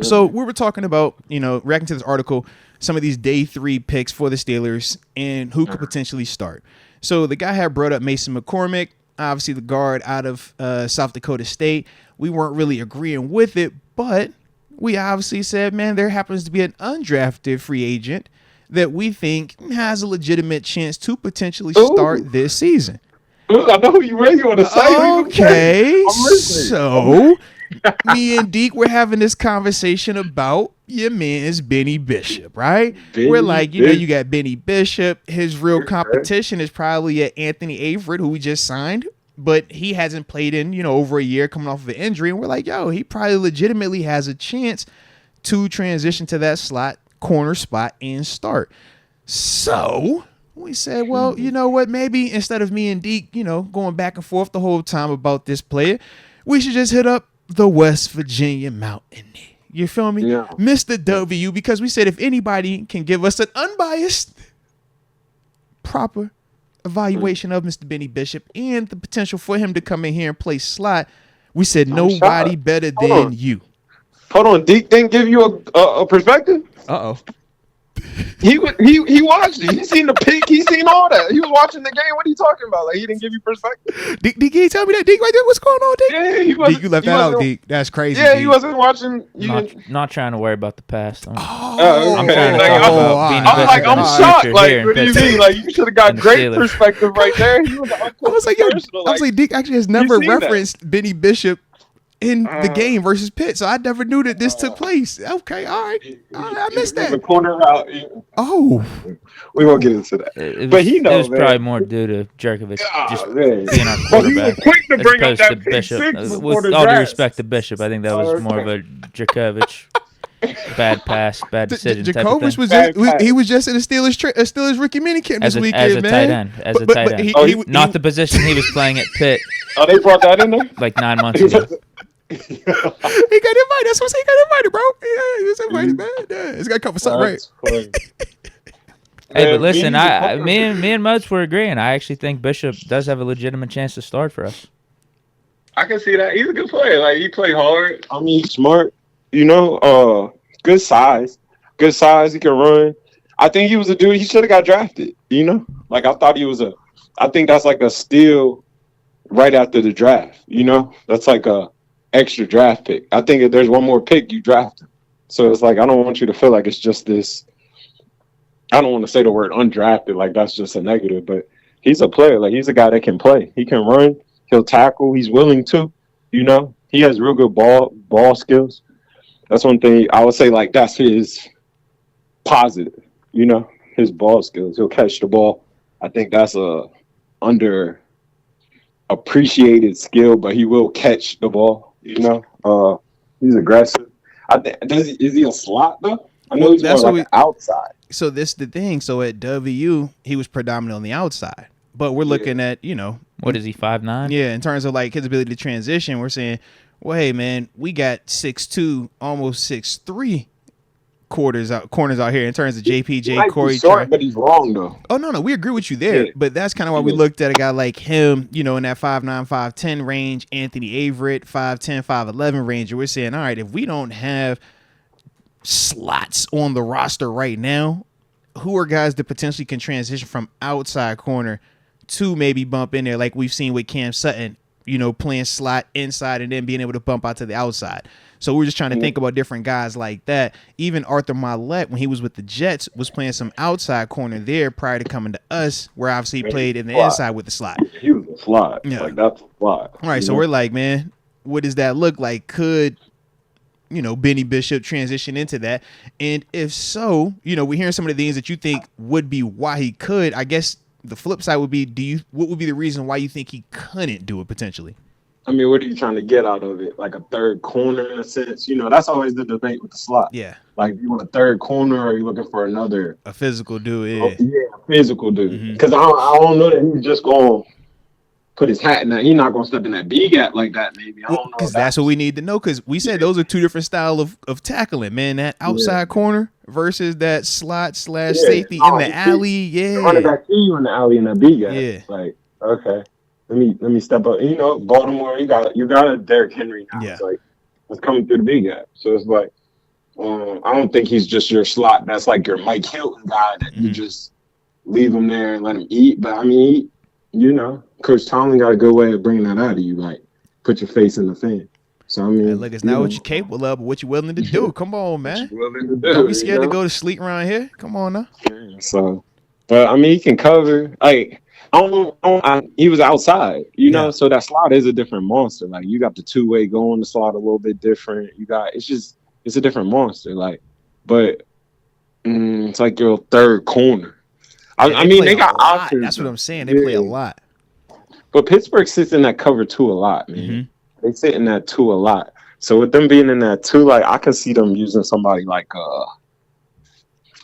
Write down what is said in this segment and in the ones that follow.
So we were talking about, reacting to this article, some of these day 3 picks for the Steelers and who could potentially start. So the guy had brought up Mason McCormick, obviously the guard out of South Dakota State. We weren't really agreeing with it, but we obviously said, man, there happens to be an undrafted free agent that we think has a legitimate chance to potentially start this season. I know who you really want to say. Okay, so me and Deke were having this conversation about your man's Beanie Bishop, right? We're like, you got Beanie Bishop. His real competition is probably at Anthony Averett, who we just signed, but he hasn't played in, over a year coming off of an injury. And we're like, he probably legitimately has a chance to transition to that slot corner spot and start. So we said, well, you know what? Maybe instead of me and Deke, going back and forth the whole time about this player, we should just hit up the West Virginia Mountaineer. You feel me? Yeah. Mr. W, because we said if anybody can give us an unbiased, proper evaluation of Mr. Beanie Bishop and the potential for him to come in here and play slot, we said nobody better than you. Hold on, Deke didn't give you a perspective? Uh-oh. He watched it. He seen the pick. He seen all that. He was watching the game. What are you talking about? Like, he didn't give you perspective. Deke, can you tell me that? Deke, right there, what's going on, Deke? Yeah, he wasn't. Deke, you left that out, Deke. That's crazy. Yeah, Deke. he wasn't watching. Not trying to worry about the past. I'm trying to talk about Beanie I'm like, Bishop I'm and the shocked. future Like, here in what do you Pittsburgh mean? Like, you should have got and the great Steelers. perspective right there. I was like, Deke actually has never referenced Beanie Bishop in the game versus Pitt, so I never knew that this took place. Okay, all right, I missed that. The corner route. We won't get into that. But he knows. It was probably more due to Jerkovich just being our quarterback. Quick to bring up that Bishop. With all due respect to Bishop, I think that was more of a Jerkovich bad pass, bad decision. Jerkovich was just in a Steelers rookie minicamp this weekend, man. As a tight end. Not the position he was playing at Pitt. Oh, they brought that in there? Like 9 months ago. He got invited. That's what he got invited, bro. Yeah, he was invited, man. Yeah, he's got to come for something, right? Hey, but listen, me and Modes were agreeing. I actually think Bishop does have a legitimate chance to start for us. I can see that. He's a good player. Like, he played hard. I mean, he's smart. Good size. Good size. He can run. I think he was a dude. He should have got drafted. Like, I think that's like a steal right after the draft. That's like a extra draft pick. I think if there's one more pick, you draft him. So it's like, I don't want you to feel like it's just this. I don't want to say the word undrafted, like that's just a negative, but he's a player. Like, he's a guy that can play. He can run. He'll tackle. He's willing to. He has real good ball skills. That's one thing I would say. Like, that's his positive. His ball skills. He'll catch the ball. I think that's a under appreciated skill, but he will catch the ball. He's aggressive. Is he a slot though? I know he's more like outside. So this the thing. So at WU, he was predominant on the outside, but we're looking at what is he 5'9"? Yeah, in terms of like his ability to transition, we're saying, well, hey man, we got 6'2", almost 6'3" corners out here in terms of JPJ, Corey. Short, but he's long though. Oh no, we agree with you there. Yeah. But that's kind of why we looked at a guy like him, in that 5'9", 5'10" range. Anthony Averett, 5'10", 5'11" range. And we're saying, all right, if we don't have slots on the roster right now, who are guys that potentially can transition from outside corner to maybe bump in there, like we've seen with Cam Sutton, playing slot inside and then being able to bump out to the outside. So we're just trying to think about different guys like that. Even Arthur Milet, when he was with the Jets, was playing some outside corner there prior to coming to us, where obviously he played in the inside with the slot. He was a slot. Yeah. Like, that's a slot. All right, so we're like, man, what does that look like? Could Beanie Bishop transition into that? And if so, we're hearing some of the things that you think would be why he could. I guess the flip side would be, what would be the reason why you think he couldn't do it potentially? I mean, what are you trying to get out of it? Like a third corner in a sense? That's always the debate with the slot. Yeah. Like, you want a third corner or are you looking for a physical dude? Yeah, a physical dude. Because I don't know that he's just going to put his hat in that. He's not going to step in that B gap like that, maybe. I don't know. Because that's what we need to know. Because we said those are two different styles of tackling, man. That outside corner versus that slot / safety in the alley. Yeah. Running back to you in the alley in that B gap. Yeah. Like, okay. Let me step up. Baltimore, you got a Derrick Henry now. Yeah. It's like it's coming through the big gap. So it's like I don't think he's just your slot. That's like your Mike Hilton guy that you just leave him there and let him eat. But I mean, Coach Tomlin got a good way of bringing that out of you. Like, put your face in the fan. So I mean, look, it's not what you're capable of, but what you're willing to do. Come on, man. Don't be scared to go to sleep around here. Come on now. Yeah, so, but I mean, he can cover. Like, he was outside, so that slot is a different monster. Like, you got the two-way going, the slot a little bit different. It's a different monster. Like, but it's like your third corner. I mean, they got options. That's what I'm saying. They play a lot. But Pittsburgh sits in that cover 2 a lot, man. They sit in that 2 a lot. So with them being in that 2, like, I could see them using somebody like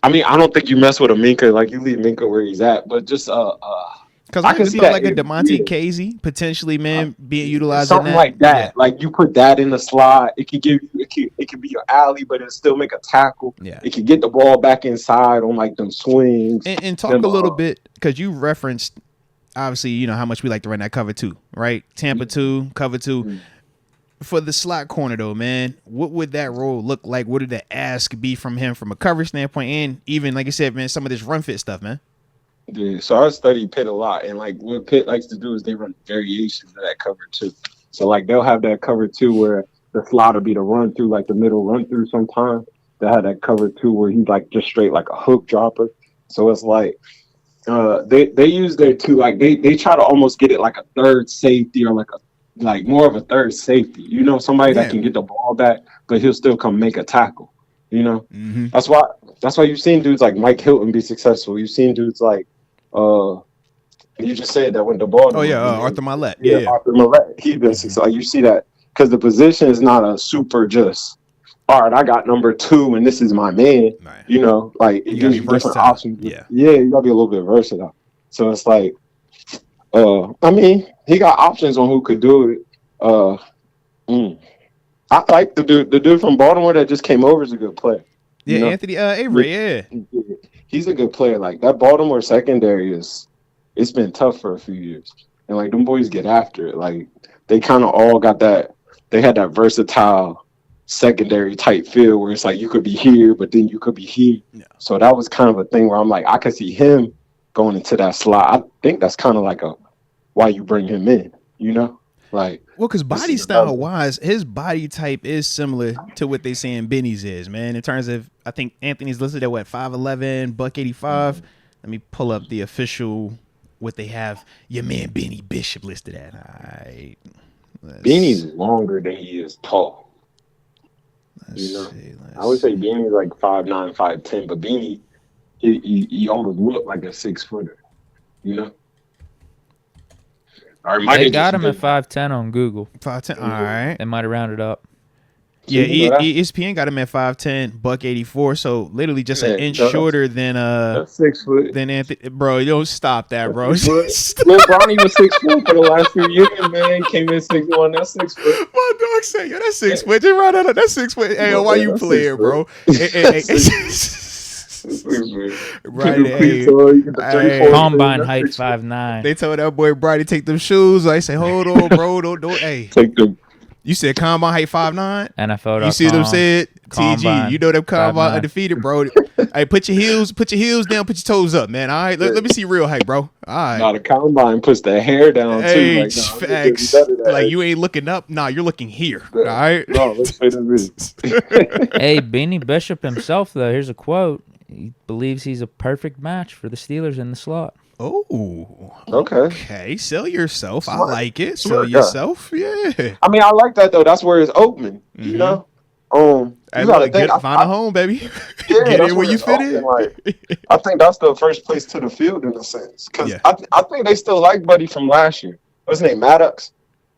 I mean, I don't think you mess with a Minka. Like, you leave Minka where he's at, but just because I can see that like a Demonte Casey potentially, man, being utilized something like that. Yeah. Like, you put that in the slot, it could be your alley, but it'll still make a tackle. Yeah, it could get the ball back inside on like them swings. And talk a little bit, because you referenced obviously how much we like to run that cover 2, right? Tampa 2, cover 2. For the slot corner though, man, what would that role look like? What did the ask be from him from a coverage standpoint, and even like I said, man, some of this run fit stuff, man? Yeah, so I study Pitt a lot, and like what Pitt likes to do is they run variations of that cover 2. So like they'll have that cover 2 where the slot will be the run through, like the middle run through. Sometimes they have that cover 2 where he's like just straight like a hook dropper. So it's like they use their 2, like they try to almost get it like a third safety or like more of a third safety. Somebody that can get the ball back, but he'll still come make a tackle. That's why you've seen dudes like Mike Hilton be successful. You've seen dudes like you just said that when the ball. Oh yeah, Arthur Millette. Yeah, Arthur Millette. He's been successful. You see that because the position is not a super just. All right, I got number 2, and this is my man. Right. Like it gives you different options. Yeah, you gotta be a little bit versatile. So it's like, I mean, he got options on who could do it. I like the dude from Baltimore that just came over is a good player. Yeah, Anthony Avery. Yeah, he's a good player. Like that Baltimore secondary it's been tough for a few years, and like them boys get after it. Like they kind of all got that. They had that versatile secondary type feel where it's like you could be here, but then you could be here. Yeah. So that was kind of a thing where I'm like, I could see him going into that slot. I think that's kind of like why you bring him in, like. Well, because body style wise, his body type is similar to what they saying Benny's is, man. In terms of, I think Anthony's listed at 5'11", $185. Let me pull up the official what they have your man Beanie Bishop listed at. All right. Beanie's longer than he is tall. I would say Beanie's like 5'9", 5'10", but Beanie, he almost looked like a 6-footer, They got him at 5'10" on Google. 5'10", all right. They might have rounded up. Yeah, ESPN got him at 5'10", $184, so literally just an inch shorter than 6 foot. Than Anthony. Bro, you don't stop that, bro. Lil Bronny was 6 foot for the last few years, man. Came in 6'1", that's 6 foot. My dog said, "Yo, that's 6 foot." Just run out. That's 6 foot. Hey, why you playing, bro? Right, combine height 5'9". They told that boy Brady take them shoes. I say, hold on, bro, don't. Hey, take them. You said combine height 5'9". NFL.com. You see them said TG. You know them combine undefeated, bro. Hey, put your heels down, put your toes up, man. All right, let me see real height, bro. All right. Now the combine puts the hair down too. Like, facts. Like you ain't looking up. Nah, you're looking here. All right. No, let's say this. Hey, Beanie Bishop himself though. Here's a quote. He believes he's a perfect match for the Steelers in the slot. Oh, okay. Sell yourself. Smart. I like it. Sell yourself. Yeah. I mean, I like that though. That's where it's open. You know. You gotta find a home, baby. Yeah, get in where you fit in. Like, I think that's the first place to the field in a sense. Because I think they still like Buddy from last year. What's his name? Maddox.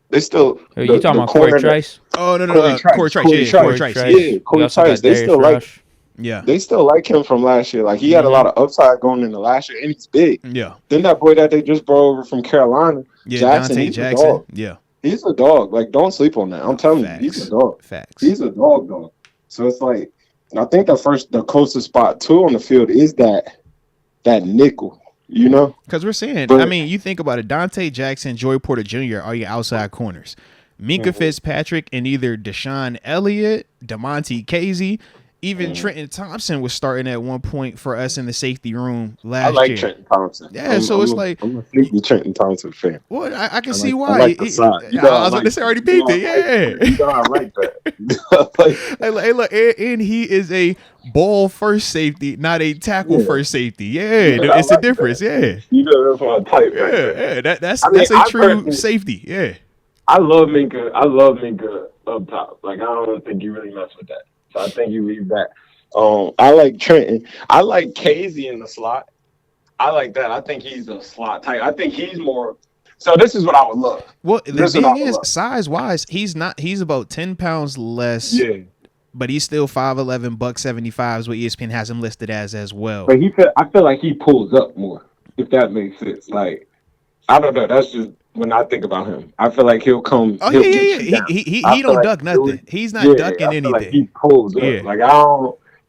They still. Are you talking about Corey Trice? Oh no, Corey Trice. Yeah, Corey Trice. They still like. Yeah, they still like him from last year. Like he had a lot of upside going into last year, and he's big. Yeah. Then that boy that they just brought over from Carolina, Jackson. Yeah, he's a dog. Like don't sleep on that. I'm telling you, he's a dog. Facts. He's a dog. So it's like I think the closest spot too on the field is that nickel. You know, because we're saying. I mean, you think about it. Dante Jackson, Joey Porter Jr. are your outside corners. Minka Fitzpatrick and either Deshaun Elliott, Demonte Casey. Even Trenton Thompson was starting at one point for us in the safety room last year. I like year. Trenton Thompson. Yeah, so it's like I'm a safety Trenton Thompson fan. Well, I can see why. I like the side. I was going to say already beat it. Yeah. You know I like that. Hey, look, and he is a ball first safety, not a tackle first safety. Yeah, it's a difference. That. Yeah. You know that's what I type. Yeah. That's a true safety. Yeah. I love Minka up top. Like I don't think you really mess with that. So I think you leave that. I like Trenton. I like Casey in the slot. I like that. I think he's a slot type. I think he's more. So this is what I would love. Well, the thing is, size wise, he's not. He's about 10 pounds less. Yeah. But he's still 5'11", $175 is what ESPN has him listed as well. But I feel like he pulls up more, if that makes sense. Like I don't know. That's just when I think about him. I feel like he'll come. Oh he'll yeah. He don't duck nothing. He's not ducking anything. Like he pulls up. Like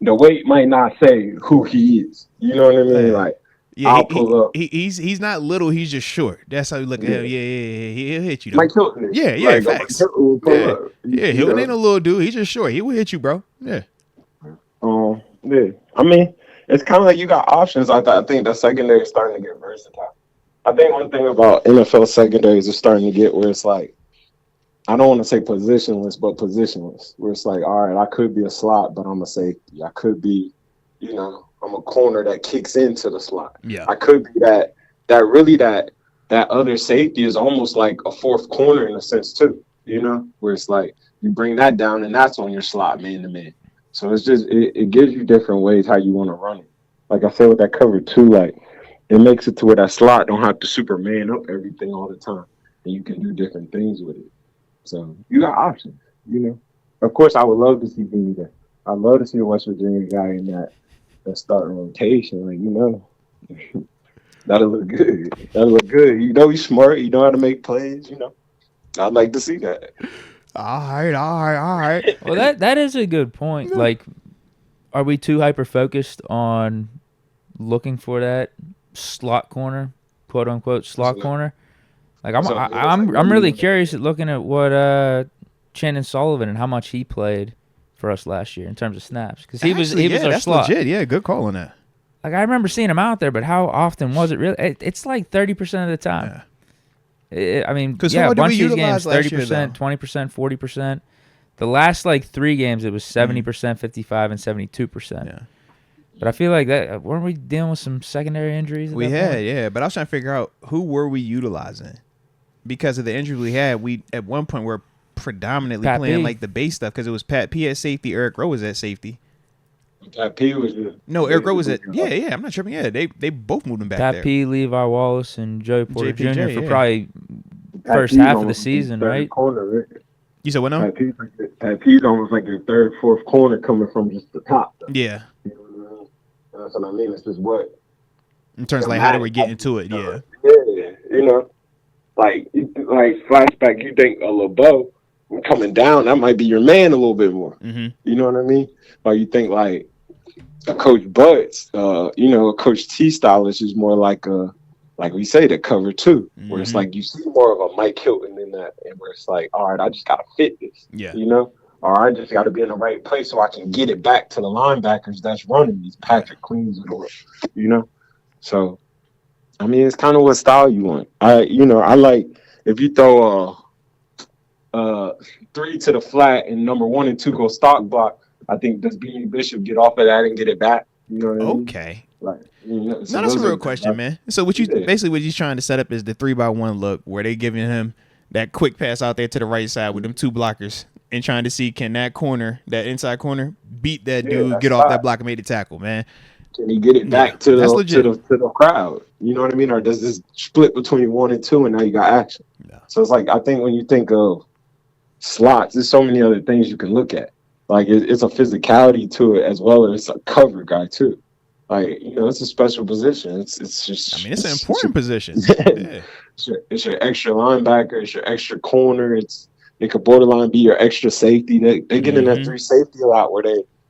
the weight might not say who he is. You know what I mean? Like I'll pull up. He's not little. He's just short. That's how you look at him. Yeah. He'll hit you. Though. Mike Hilton. Yeah. Facts. Hilton ain't a little dude. He's just short. He will hit you, bro. Yeah. Yeah. I mean, it's kind of like you got options. I think the secondary is starting to get versatile. I think one thing about NFL secondaries is starting to get where it's like, I don't want to say positionless, but positionless. Where it's like, all right, I could be a slot, but I'm a safety. I could be, I'm a corner that kicks into the slot. Yeah. I could be that other safety is almost like a fourth corner in a sense too, where it's like you bring that down and that's on your slot man to man. So it's just, it gives you different ways how you want to run it. Like I said with that cover too, like it makes it to where that slot don't have to Superman up everything all the time. And you can do different things with it. So you got options, Of course, I would love to see Beanie there. I'd love to see a West Virginia guy in that starting rotation. Like, that'll look good. He's smart. You know how to make plays, I'd like to see that. All right. Well, that is a good point. Yeah. Like, are we too hyper-focused on looking for that slot corner, quote unquote slot corner? Like I'm really curious at looking at what Chandon Sullivan and how much he played for us last year in terms of snaps because he was our slot. Legit. Yeah, good call on that. Like I remember seeing him out there, but how often was it really? It's like 30% of the time. Yeah. A bunch of these games 30%, 20%, 40%. The last like 3 games it was 70%, 55, and 72%. Yeah. But I feel like that weren't we dealing with some secondary injuries? We had, yeah. But I was trying to figure out who were we utilizing because of the injury we had. We at one point were predominantly playing like the base stuff because it was Pat P at safety, Eric Rowe was at safety. Pat P was Eric Rowe was at I'm not tripping. Yeah, they both moved him back Pat there. P, Levi Wallace, and Joey Porter Jr. for probably first half of the season, right? Corner, right? You said what now? Pat P's almost like your third, fourth corner coming from just the top. Though. Yeah. That's what I mean. It's just what in terms of like how do we get into it? Yeah. Yeah, like flashback. You think a LeBeau coming down, that might be your man a little bit more. Mm-hmm. You know what I mean? Or you think like a Coach Butts, a Coach T style is just more like we say, the cover 2, where it's like you see more of a Mike Hilton in that, and where it's like, all right, I just gotta fit this. Yeah. Or I just got to be in the right place so I can get it back to the linebackers that's running these Patrick Queens of the world, So, I mean, it's kind of what style you want. I like if you throw 3 to the flat and number 1 and 2 go stock block. I think does Beanie Bishop get off of that and get it back? You know what I mean? Okay. Like, so that's a real question, man. So what he's trying to set up is the 3-by-1 look where they giving him that quick pass out there to the right side with them 2 blockers. And trying to see can that inside corner, beat that dude, get off that block and make the tackle, man. Can he get it back to the crowd? You know what I mean? Or does this split between 1 and 2 and now you got action? Yeah. So it's like I think when you think of slots, there's so many other things you can look at. Like it's a physicality to it as well as a cover guy too. Like it's a special position. It's just. I mean, it's an important position. Yeah. It's your extra linebacker. It's your extra corner. It could borderline be your extra safety. They get in that 3 safety a lot where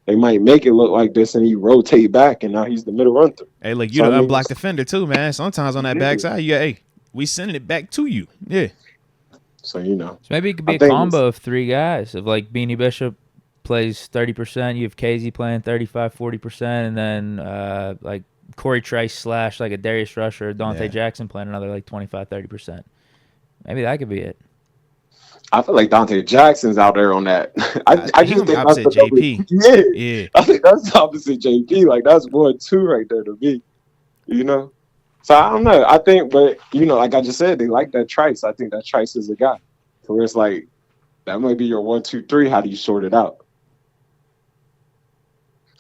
they might make it look like this and he rotate back and now he's the middle run through. Hey, look, you're the unblocked defender too, man. Sometimes on that backside, we sending it back to you. Yeah. So So maybe it could be a combo of 3 guys of like Beanie Bishop, plays 30%. You have Casey playing 35, 40%, and then like Corey Trice / like a Darius Rush or Dante Jackson playing another like 25, 30%. Maybe that could be it. I feel like Dante Jackson's out there on that. I just think that's the JP. Yeah, I think that's the opposite JP. Like that's 1-2 right there to me. You know, so I don't know. I think, but like I just said, they like that Trice. I think that Trice is a guy. So it's like that might be your 1, 2, 3. How do you sort it out?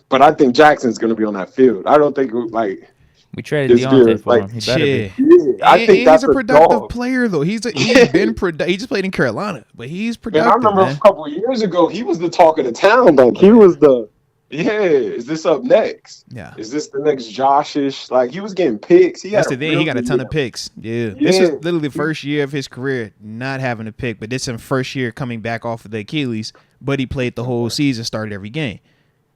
But I think Jackson's going to be on that field. I don't think like. We traded Deontay for him. He better be. Yeah, I think that's he's a productive player, though. He's been productive. He just played in Carolina, but he's productive. Man, I remember a couple of years ago, he was the talk of the town. Like he was the, is this up next? Yeah. Is this the next Joshish? Like he was getting picks. That's the thing. He got a ton of picks. Yeah. This is literally the first year of his career not having a pick, but this is his first year coming back off of the Achilles. But he played the whole season, started every game.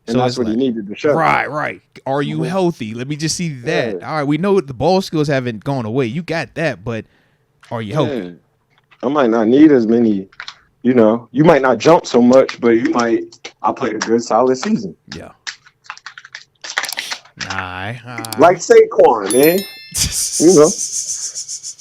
And so that's what he needed to show. Right. Are you healthy? Let me just see that. All right, we know the ball skills haven't gone away. You got that, but are you healthy? I might not need as many, you might not jump so much, but I played a good solid season. Yeah. Nah. Like Saquon, man.